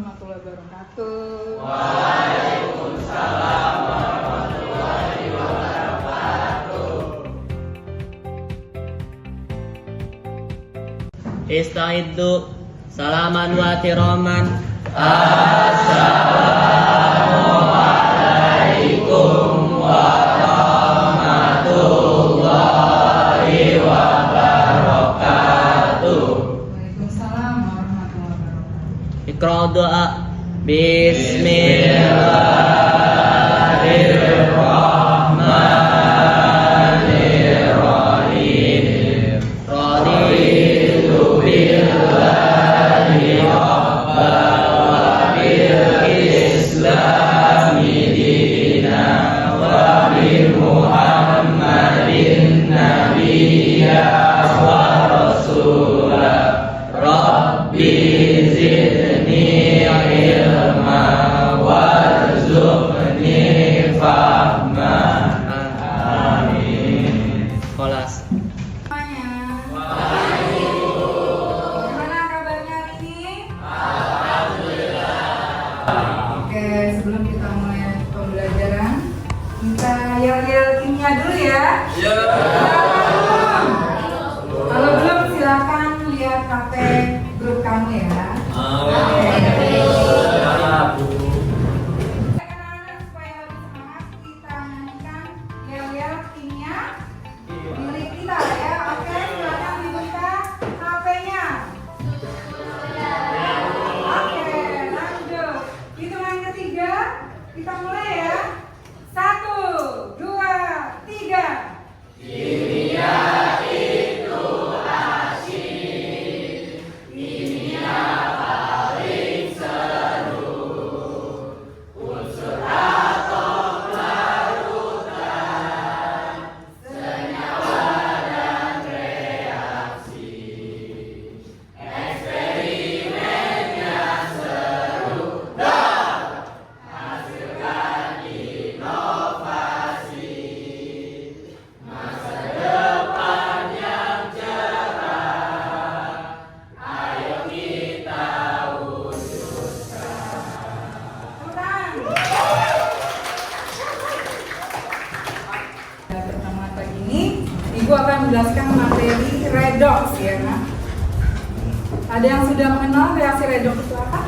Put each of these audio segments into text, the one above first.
warahmatullahi wabarakatuh. Waalaikumsalam warahmatullahi wabarakatuh. Ista'iddu salaman wa tiraman. Assalamualaikum warahmatullahi wabarakatuh. Waalaikumsalam warahmatullahi wabarakatuh. Iqra doa. Bismillahirrahmanirrahim. Raditu billahi rabban wa bil islami dinan wa bi Muhammadin nabiyya wa rasulah. Rabbi zidni ilma warzuqni fahma. Amin. Kelas. Semuanya. Gimana kabarnya hari ini? Oke, sebelum kita mulai pembelajaran, kita yel-yel kimia dulu ya. Kalau belum silakan lihat HP grup kamu ya. Anak-anak supaya lebih semangat, kita nyanyikan yel-yel kimia milik kita ya. Oke, silakan dibuka HP-nya. Oke, lanjut. Hitungan ketiga, kita mulai ya. 1, 2, 3. Pertama pagi ini, Ibu akan menjelaskan materi redox ya. Nah, ada yang sudah mengenal reaksi redox itu apa?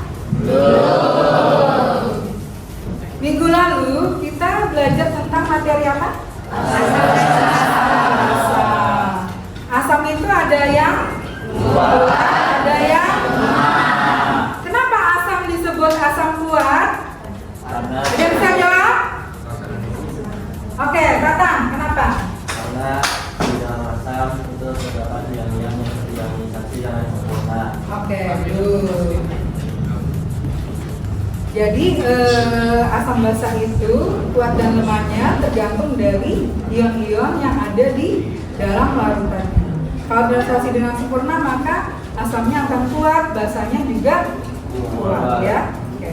Minggu lalu kita belajar tentang materi apa? Asam. Asam itu ada yang kuat, ada yang lemah. Kenapa asam disebut asam kuat? Ada yang bisa jawab? Oke, Tatang, kenapa? Karena di dalam asam itu terdapat yang terdiamisasi dengan sempurna. Oke, good. Jadi asam basa itu kuat dan lemahnya tergantung dari ion-ion yang ada di dalam larutannya. Kalau bereaksi dengan sempurna maka asamnya akan kuat, basanya juga kuat ya. Oke.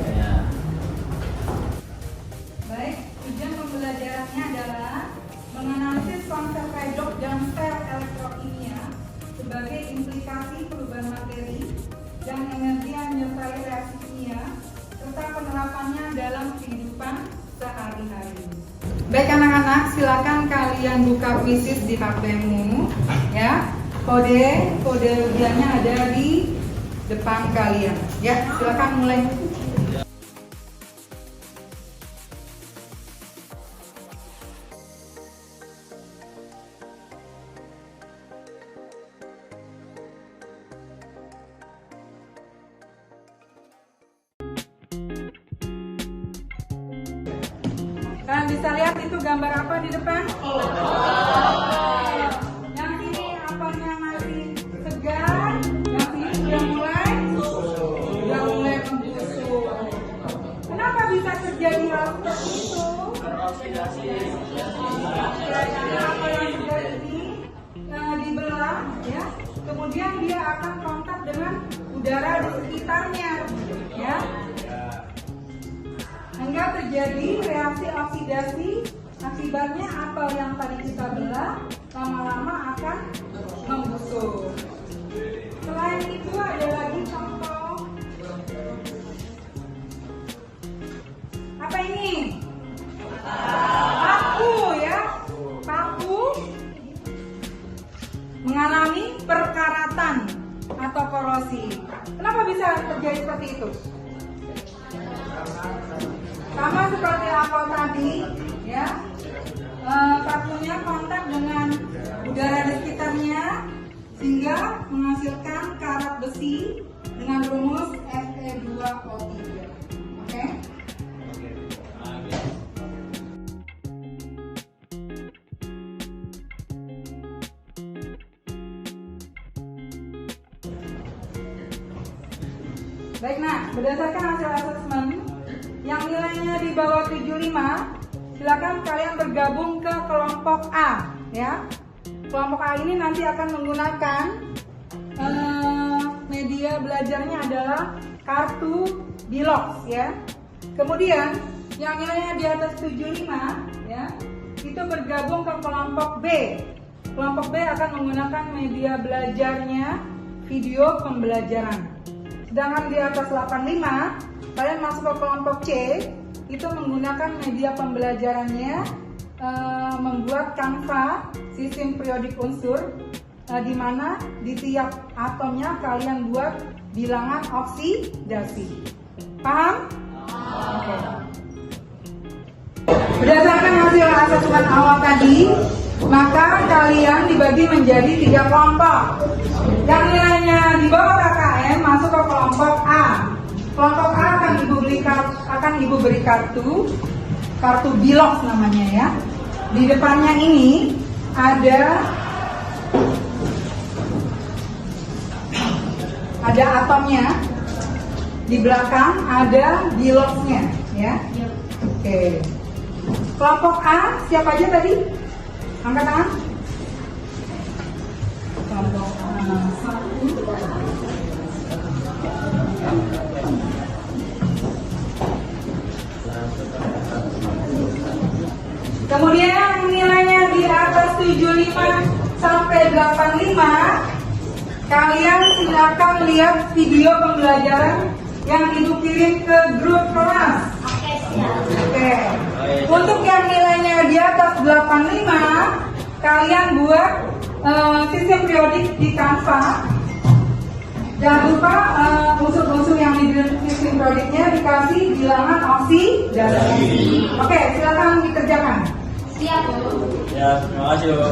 Baik, tujuan pembelajarannya adalah menganalisis konsep redox dan sel elektrokimia sebagai implikasi perubahan materi dan energi yang menyertai reaksi kimia serta penerapannya dalam kehidupan sehari-hari. Baik anak-anak, silakan kalian buka quizzes di HP-mu ya. Kode ujiannya ada di depan kalian. Ya, silakan mulai. Kalian bisa lihat itu gambar apa di depan? Yang ini apelnya masih segar, yang ini sudah mulai membusuk. Kenapa bisa terjadi hal seperti itu? Karena apel yang segar ini dibelah, ya, kemudian dia akan kontak dengan udara di sekitarnya, ya. Hingga terjadi reaksi oksidasi, akibatnya apel yang tadi kita belah lama-lama akan membusuk. Selain itu ada lagi contoh itu? Sama seperti apel tadi, ya. Kartunya kontak dengan udara di sekitarnya sehingga menghasilkan karat besi dengan rumus Fe2O3. Oke? Baik, nah, berdasarkan hasil asesmen yang nilainya di bawah 75, silakan kalian bergabung ke kelompok A, ya. Kelompok A ini nanti akan menggunakan media belajarnya adalah kartu Bilox, ya. Kemudian yang nilainya di atas 75, ya, itu bergabung ke kelompok B. Kelompok B akan menggunakan media belajarnya video pembelajaran. Sedangkan di atas 85, kalian masuk ke kelompok C, itu menggunakan media pembelajarannya membuat Canva sistem periodik unsur, di mana di tiap atomnya kalian buat bilangan oksidasi. Paham? Oke. Berdasarkan hasil asesmen awal tadi, maka kalian dibagi menjadi 3 kelompok. Yang nilainya di bawah KKM masuk ke kelompok A. Kelompok A akan ibu beri kartu Bilox namanya, ya. Di depannya ini ada atomnya, di belakang ada Biloxnya, ya. Oke. Kelompok A siapa aja tadi? Angkat tangan. Kelompok A 1. Kemudian yang nilainya di atas 75 sampai 85, kalian silakan lihat video pembelajaran yang ibu kirim ke grup kelas. Oke, siap. Oke. Untuk yang nilainya di atas 85, kalian buat sistem periodik di Canva. Jangan lupa unsur-unsur yang di sistem periodiknya dikasih bilangan oksidasi. Oke, silakan dikerjakan. Siap. Ya, terima kasih, Bu.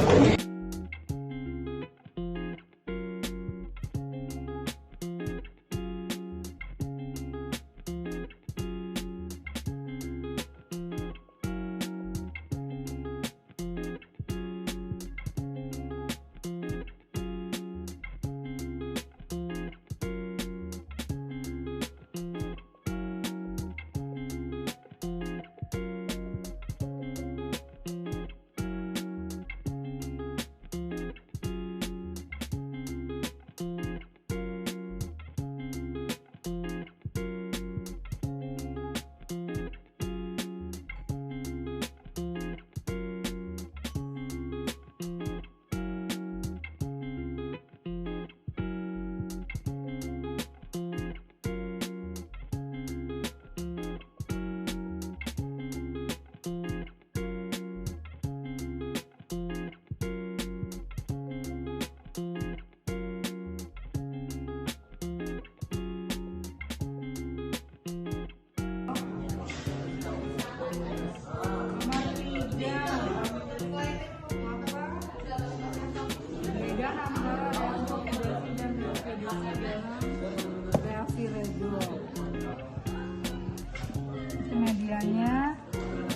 Medianya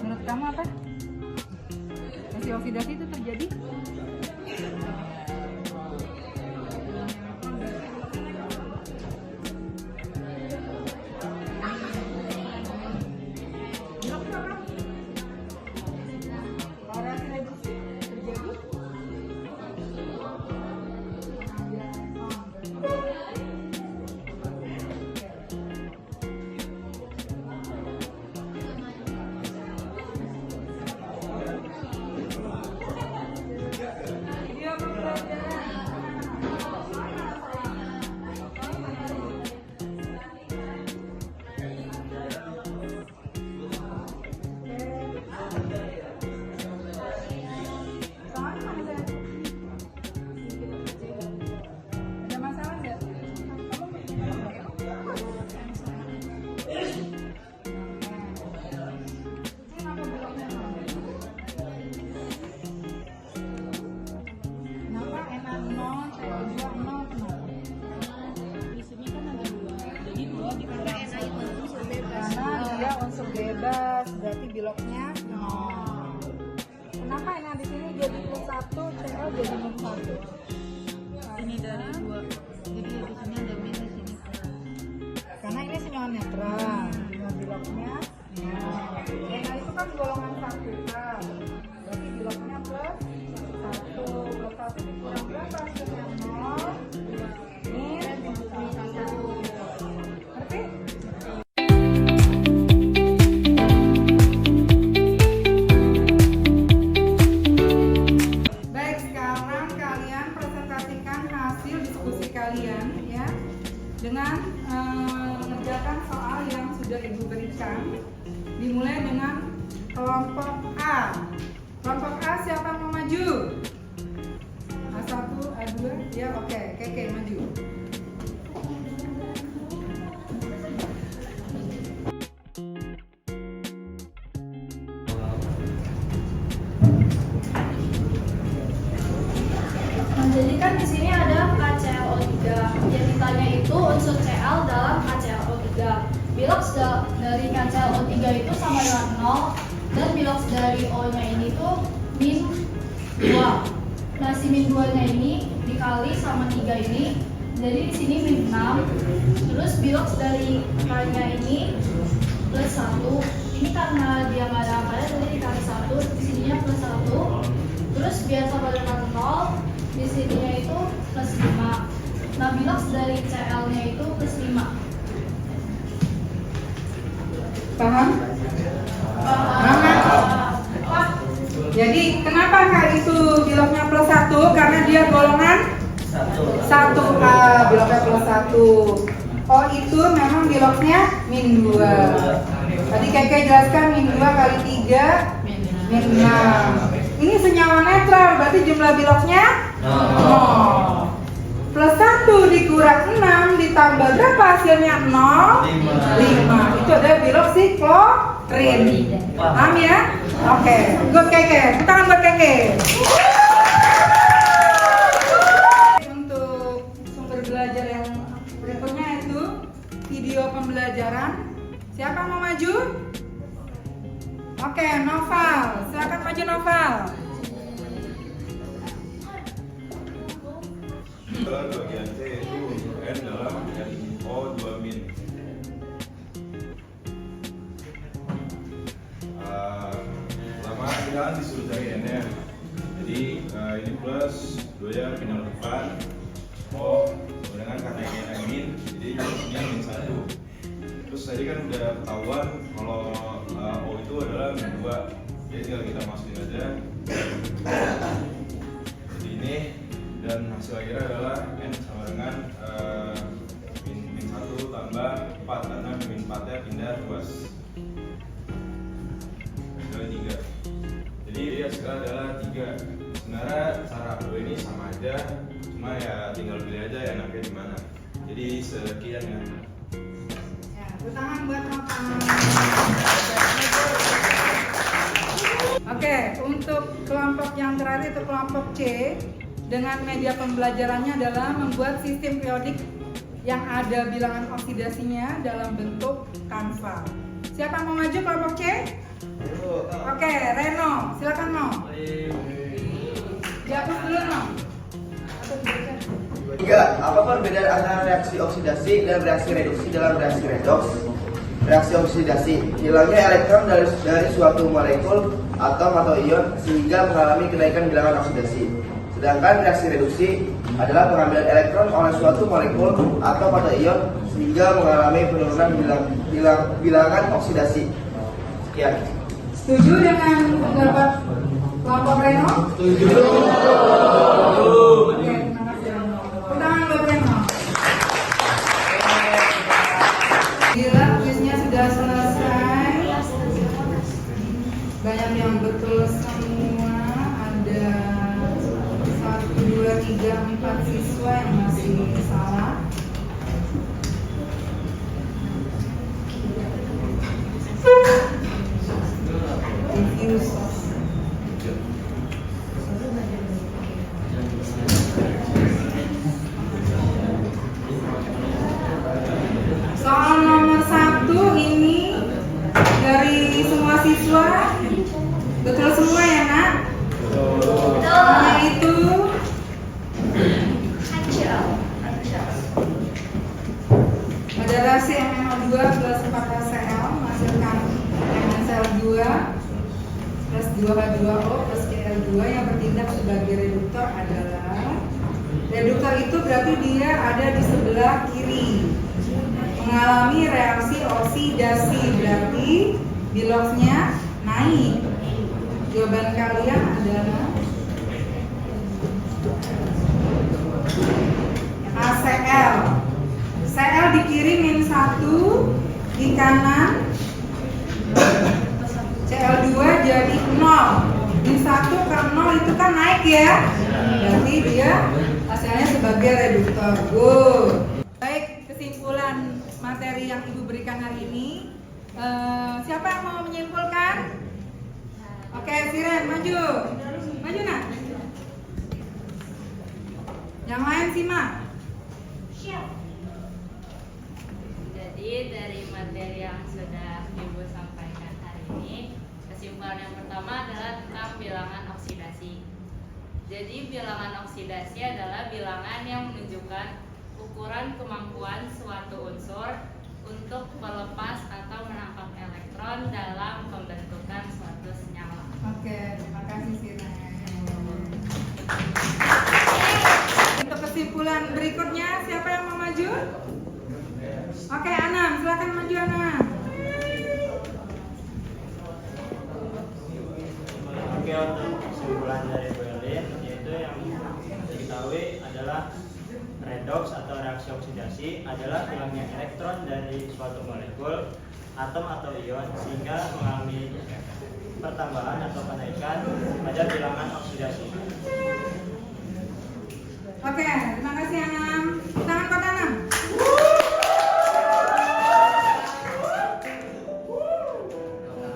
menurut kamu apa? Reaksi oksidasi itu terjadi? biloknya 0. Kenapa yang di sini jadi plus 1, CL jadi minus 1? Ini dari 2. Jadi di sini ada min, di sini plus. Karena ini senyawa netral. Biloknya 0. CL itu kan golongan 1 kan. Berarti biloknya plus 1. Plus 1 dikurang berapa? Hasilnya 0. Min 1. Ngerti? Baik, sekarang kalian presentasikan hasil diskusi kalian ya dengan mengerjakan soal yang sudah Ibu berikan. Dimulai dengan kelompok A. Kelompok A siapa mau maju? A1, A2, ya oke, Keke maju. Nah, jadi kan di sini ada KClO3. Yang ditanya itu unsur Cl dalam KClO3. Biloks dari KClO3 itu sama dengan 0 dan biloks dari O-nya ini tuh min 2. Nah, si min 2-nya ini dikali sama 3 ini. Jadi di sini min 6. Terus biloks dari K-nya ini plus 1. Ini karena dia nggak ada angkanya jadi dikali 1, di sininya plus 1. Terus biar sama dengan 0, di sininya itu plus 5. Nah, biloks dari Cl-nya itu plus 5. Paham? Paham? Jadi kenapa Kak itu biloknya plus 1? Karena dia golongan 1A, biloknya plus 1. Oh itu memang biloknya min 2. Tadi Keke jelaskan min 2 kali 3 min 6. Ini senyawa netral, berarti jumlah biloknya 0. Plus 1 dikurang 6 ditambah berapa hasilnya? 0? 5. Itu adalah bilok siklorin. Paham ya? Oke, good Keke. Tangan buat Keke. Untuk sumber belajar yang berikutnya itu video pembelajaran. Siapa mau maju? Oke, Noval. Silakan maju Noval. Bagian C itu N dalam NO2 min. Pertama kita disuruh cari N nya. Jadi ini plus 2 nya pindah depan. O dengan katanya min. Jadi ini min 1. Terus tadi kan udah ketahuan kalau O itu adalah min 2. Jadi tinggal kita masukin aja. Jadi ini dan hasil akhirnya adalah N sama dengan min 1 tambah 4 karena min 4 nya pindah luas adalah 3. Jadi hasilnya adalah 3. Sebenarnya cara kedua ini sama aja, cuma ya tinggal pilih aja enaknya di mana. Jadi sekian ya. Ya, tangan buat Noval. Oke, untuk kelompok yang terakhir itu kelompok C. Dengan media pembelajarannya adalah membuat sistem periodik yang ada bilangan oksidasinya dalam bentuk kanva. Siapa mau maju kelompok C? Oke, Reno, silakan No. Dihapus dulu No. Tiga, apa perbedaan antara reaksi oksidasi dan reaksi reduksi dalam reaksi redoks? Reaksi oksidasi, hilangnya elektron dari suatu molekul, atom atau ion sehingga mengalami kenaikan bilangan oksidasi. Sedangkan reaksi reduksi adalah pengambilan elektron oleh suatu molekul atau pada ion sehingga mengalami penurunan bilangan oksidasi. Sekian. Setuju dengan pendapat kelompok Reno? Setuju. Oke, terima kasih Reno. Tangan buat Reno. Gila, kuisnya sudah selesai. Banyak yang betul semua. Ada 1, 2, 3, 4 siswa yang masih salah. Review. 2H2O plus Cl2 yang bertindak sebagai reduktor adalah, reduktor itu berarti dia ada di sebelah kiri, mengalami reaksi oksidasi, berarti biloxnya naik. Jawaban kalian adalah HCl. Cl di kiri -1, di kanan Cl2 jadi 0. Min 1 ke 0 itu kan naik ya. Berarti dia hasilnya sebagai reduktor. Good. Baik, kesimpulan materi yang Ibu berikan hari ini. Siapa yang mau menyimpulkan? Oke, Siren, maju. Maju nak. Yang lain simak. Jadi dari materi yang sudah Ibu sampaikan hari ini, kesimpulan yang pertama adalah tentang bilangan oksidasi. Jadi bilangan oksidasi adalah bilangan yang menunjukkan ukuran kemampuan suatu unsur untuk melepas atau menangkap elektron dalam pembentukan suatu senyawa. Oke, terima kasih Siren. Untuk kesimpulan berikutnya, siapa yang mau maju? Oke, Anam, silakan maju Anam. Oke, untuk kesimpulan dari Berlin, yaitu yang diketahui adalah redoks atau reaksi oksidasi adalah hilangnya elektron dari suatu molekul, atom atau ion sehingga mengalami pertambahan atau kenaikan pada bilangan oksidasi. Oke, terima kasih Anam. Tangan kota Anam.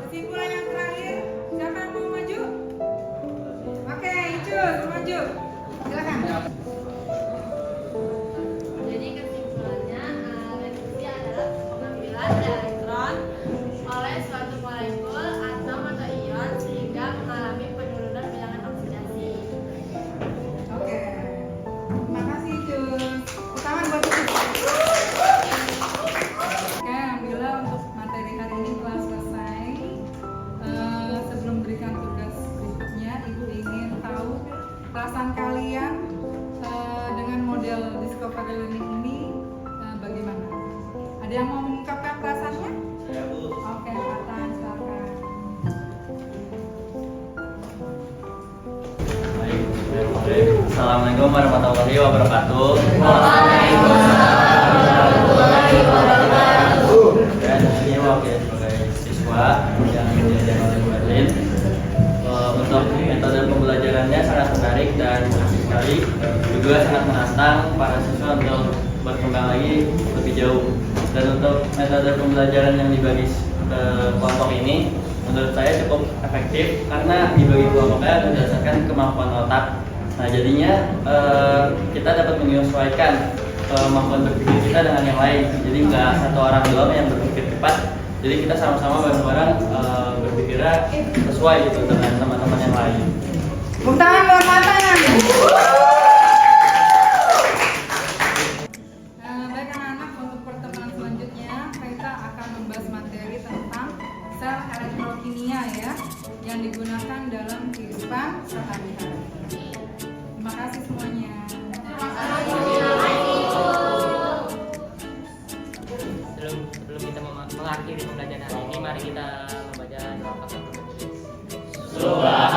Kesimpulan yang terakhir, siapa yang mau maju? Oke, Icul, maju. Silakan. Jadi kesimpulannya, reduksi adalah pengambilan elektron oleh suatu molekul, atom atau ion sehingga mengalami penurunan bilangan oksidasi. Oke. Terima kasih, Icul. Tangan buat Icul. Oke, alhamdulillah untuk materi hari ini telah selesai. Sebelum berikan tugas berikutnya, Ibu ingin tahu perasaan kalian dengan model discovery learning ini bagaimana? Ada yang mau mengungkapkan perasaannya? Ya, Bu. Oke, Fatan, silakan. Baik. Assalamualaikum warahmatullahi wabarakatuh. Dan ini wakil sebagai siswa yang diajar oleh Bu Berlin. Untuk metode pembelajarannya sangat menarik dan asik sekali, juga sangat menantang para siswa untuk berkembang lagi lebih jauh. Dan untuk metode pembelajaran yang dibagi ke kelompok ini, menurut saya cukup efektif karena dibagi kelompoknya berdasarkan kemampuan otak. Nah, jadinya kita dapat menyesuaikan kemampuan berpikir kita dengan yang lain. Jadi nggak satu orang doang yang berpikir cepat. Jadi kita sama-sama bareng-bareng berpikirnya sesuai gitu dengan teman-teman yang lain. Tepuk tangan buat Fatan. Baik anak-anak, untuk pertemuan selanjutnya kita akan membahas materi tentang sel elektrokimia ya, yang digunakan dalam kehidupan sehari-hari. Terima kasih semuanya. Sebelum kita mengakhiri pembelajaran hari ini, mari kita membaca doa kafaratul majlis. Subhanallah.